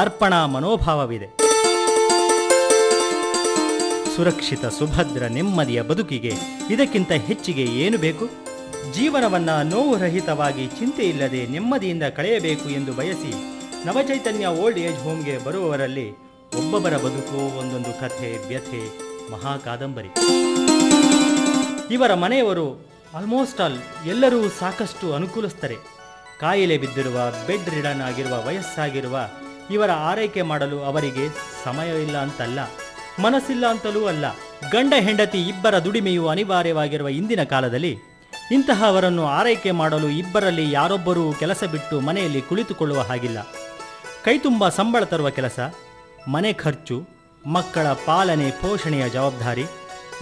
ಅರ್ಪಣಾ ಮನೋಭಾವವಿದೆ. ಸುರಕ್ಷಿತ ಸುಭದ್ರ ನೆಮ್ಮದಿಯ ಬದುಕಿಗೆ ಇದಕ್ಕಿಂತ ಹೆಚ್ಚಿಗೆ ಏನು ಬೇಕು? ಜೀವನವನ್ನ ನೋವು ರಹಿತವಾಗಿ ಚಿಂತೆಯಿಲ್ಲದೆ ನೆಮ್ಮದಿಯಿಂದ ಕಳೆಯಬೇಕು ಎಂದು ಬಯಸಿ ನವಚೈತನ್ಯ ಓಲ್ಡ್ ಏಜ್ ಹೋಮ್ಗೆ ಬರುವವರಲ್ಲಿ ಒಬ್ಬೊಬ್ಬರ ಬದುಕು ಒಂದೊಂದು ಕಥೆ, ವ್ಯಥೆ, ಮಹಾಕಾದಂಬರಿ. ಇವರ ಮನೆಯವರು ಆಲ್ಮೋಸ್ಟ್ ಆಲ್ ಎಲ್ಲರೂ ಸಾಕಷ್ಟು ಅನುಕೂಲಸ್ಥರೆ. ಕಾಯಿಲೆ ಬಿದ್ದಿರುವ, ಬೆಡ್ ರಿಡನ್ ಆಗಿರುವ, ವಯಸ್ಸಾಗಿರುವ ಇವರ ಆರೈಕೆ ಮಾಡಲು ಅವರಿಗೆ ಸಮಯವಿಲ್ಲ ಅಂತಲ್ಲ, ಮನಸ್ಸಿಲ್ಲ ಅಂತಲೂ ಅಲ್ಲ. ಗಂಡ ಹೆಂಡತಿ ಇಬ್ಬರ ದುಡಿಮೆಯು ಅನಿವಾರ್ಯವಾಗಿರುವ ಇಂದಿನ ಕಾಲದಲ್ಲಿ ಇಂತಹವರನ್ನು ಆರೈಕೆ ಮಾಡಲು ಇಬ್ಬರಲ್ಲಿ ಯಾರೊಬ್ಬರೂ ಕೆಲಸ ಬಿಟ್ಟು ಮನೆಯಲ್ಲಿ ಕುಳಿತುಕೊಳ್ಳುವ ಹಾಗಿಲ್ಲ. ಕೈತುಂಬ ಸಂಬಳ ತರುವ ಕೆಲಸ, ಮನೆ ಖರ್ಚು, ಮಕ್ಕಳ ಪಾಲನೆ ಪೋಷಣೆಯ ಜವಾಬ್ದಾರಿ,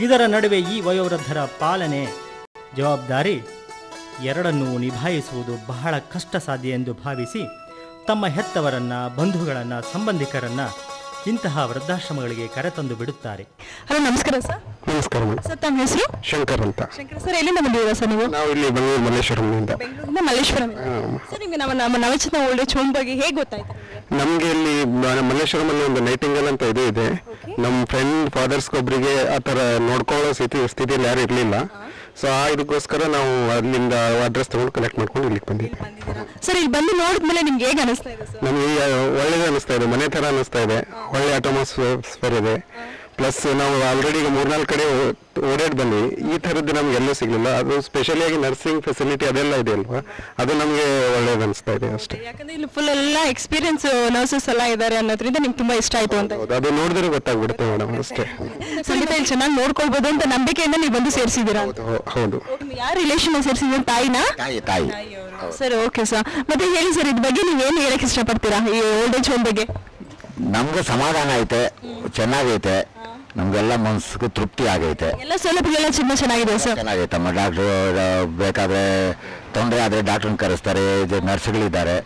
ಇದರ ನಡುವೆ ಈ ವಯೋವೃದ್ಧರ ಪಾಲನೆ ಜವಾಬ್ದಾರಿ ಎರಡನ್ನೂ ನಿಭಾಯಿಸುವುದು ಬಹಳ ಕಷ್ಟ ಸಾಧ್ಯ ಎಂದು ಭಾವಿಸಿ ತಮ್ಮ ಹೆತ್ತವರನ್ನ, ಬಂಧುಗಳನ್ನು, ಸಂಬಂಧಿಕರನ್ನ ಇಂತಹ ವೃದ್ಧಾಶ್ರಮಗಳಿಗೆ ಕರೆತಂದು ಬಿಡುತ್ತಾರೆ. ಹಲೋ, ನಮಸ್ಕಾರ ಸರ್. ನಮಸ್ಕಾರ ಸರ್, ತಮ್ಮ ಹೆಸರು? ಶಂಕರ್ ಅಂತ. ಶಂಕರ್ ಸರ್, ಎಲ್ಲಿಂದ ಬಂದಿದ್ದೀರಾ ಸರ್ ನೀವು? ನಾವು ಇಲ್ಲಿ ಬೆಂಗಳೂರು ಮಲ್ಲೇಶ್ವರಂನಿಂದ. ಬೆಂಗಳೂರಿಂದ ಮಲ್ಲೇಶ್ವರಂ. ಸರ್, ನಿಮಗೆ ನಮ್ಮ ನವಚೈತನ್ಯ ಓಲ್ಡ್ ಏಜ್ ಹೋಮ್ ಬಗ್ಗೆ ಹೇಗೆ ಗೊತ್ತಾಯ್ತು? ನಮಗೆ ಇಲ್ಲಿ ಮಲ್ಲೇಶ್ವರಮಲ್ಲಿ ಒಂದು ನೈಟಿಂಗಲ್ ಅಂತ ಇದೆ. ನಮ್ಮ ಫ್ರೆಂಡ್ ಫಾದರ್ಸ್ಗೊಬ್ಬರಿಗೆ ಆ ಥರ ನೋಡ್ಕೊಳ್ಳೋ ಸ್ಥಿತಿಯಲ್ಲಿ ಯಾರು ಇರಲಿಲ್ಲ. ಸೊ ಇದಕ್ಕೋಸ್ಕರ ನಾವು ಅಲ್ಲಿಂದ ಅಡ್ರೆಸ್ ತಗೊಂಡು ಕಲೆಕ್ಟ್ ಮಾಡ್ಕೊಂಡು ಇಲ್ಲಿಗೆ ಬಂದಿದ್ವಿ. ಸರ್, ಇಲ್ಲಿ ಬಂದು ನೋಡಿದ್ಮೇಲೆ ನಿಮ್ಗೆ ಹೇಗೆ ಅನಿಸ್ತಾ ಇದೆ ಸರ್? ನಮಗೆ ಒಳ್ಳೇದು ಅನಿಸ್ತಾ ಇದೆ, ಮನೆ ಥರ ಅನಿಸ್ತಾ ಇದೆ, ಒಳ್ಳೆ ಅಟಮಾಸ್ಫಿಯರ್ ಇದೆ. ಪ್ಲಸ್ ನಾವು ಆಲ್ರೆಡಿ ಈಗ 3-4 ಕಡೆ ಓಡಾಡಿ ಬಂದ್ವಿ. ಈ ಥರದ್ದು ನಮ್ಗೆ ಎಲ್ಲೂ ಸಿಗಲಿಲ್ಲ. ಅದು ಸ್ಪೆಷಲಿಯಾಗಿ ನರ್ಸಿಂಗ್ ಫೆಸಿಲಿಟಿ ಅದೆಲ್ಲ ಇದೆ ಅಲ್ವಾ, ಅದು ನಮಗೆ ಒಳ್ಳೇದು ಅನಿಸ್ತಾ ಇದೆ ಅಷ್ಟೇ. ಯಾಕಂದ್ರೆ ಇಲ್ಲಿ ಫುಲ್ ಎಲ್ಲ ಎಕ್ಸ್ಪೀರಿಯನ್ಸ್ ನರ್ಸಸ್ ಎಲ್ಲ ಇದ್ದಾರೆ ಅನ್ನೋದ್ರಿಂದ ನಿಮ್ಗೆ ತುಂಬಾ ಇಷ್ಟ ಆಯ್ತು ಅಂತ. ಅದು ನೋಡಿದ್ರೆ ಗೊತ್ತಾಗ್ಬಿಡುತ್ತೆ ಮೇಡಮ್ ಅಷ್ಟೇ. ಖಂಡಿತ ಇಲ್ಲಿ ಚೆನ್ನಾಗಿ ನೋಡ್ಕೊಳ್ಬಹುದು ಅಂತ ನಂಬಿಕೆಯಿಂದ ನೀವು ಬಂದು ಸೇರಿಸಿದ್ದೀರಾ? ಹೌದು. ಯಾರ ರಿಲೇಷನ್ ಸೇರಿಸಿದ್ರೆ? ತಾಯಿನಾ? ತಾಯಿ. Sir, okay sir. ಮತ್ತೆ ಹೇಳಿ ಸರ್, ಇದ್ರ ಬಗ್ಗೆ ನೀವು ಏನು ಹೇಳಕ್ ಇಷ್ಟಪಡ್ತೀರಾ ಈ ಓಲ್ಡ್ ಏಜ್ ಹೋಮ್ ಬಗ್ಗೆ? ನಮ್ಗೆ ಸಮಾಧಾನ ಐತೆ, ಚೆನ್ನಾಗೈತೆ, ನಮ್ಗೆಲ್ಲ ಮನಸ್ಸಿಗೆ ತೃಪ್ತಿ ಆಗೈತೆ. ಎಲ್ಲ ಸೌಲಭ್ಯಗಳೆಲ್ಲ ತುಂಬಾ ಚೆನ್ನಾಗಿದೆ ಸರ್. ಚೆನ್ನಾಗೈತಮ್ಮ. ಡಾಕ್ಟ್ರು ಬೇಕಾದ್ರೆ ತೊಂದರೆ ಆದರೆ ಡಾಕ್ಟ್ರನ್ನ ಕರೆಸ್ತಾರೆ, ನರ್ಸ್ಗಳಿದ್ದಾರೆ.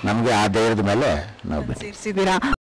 ನಮಗೆ ಆ ಧೈರ್ಯದ ಮೇಲೆ ನಾವು ಸೇರಿಸಿದ್ದೀರಾ?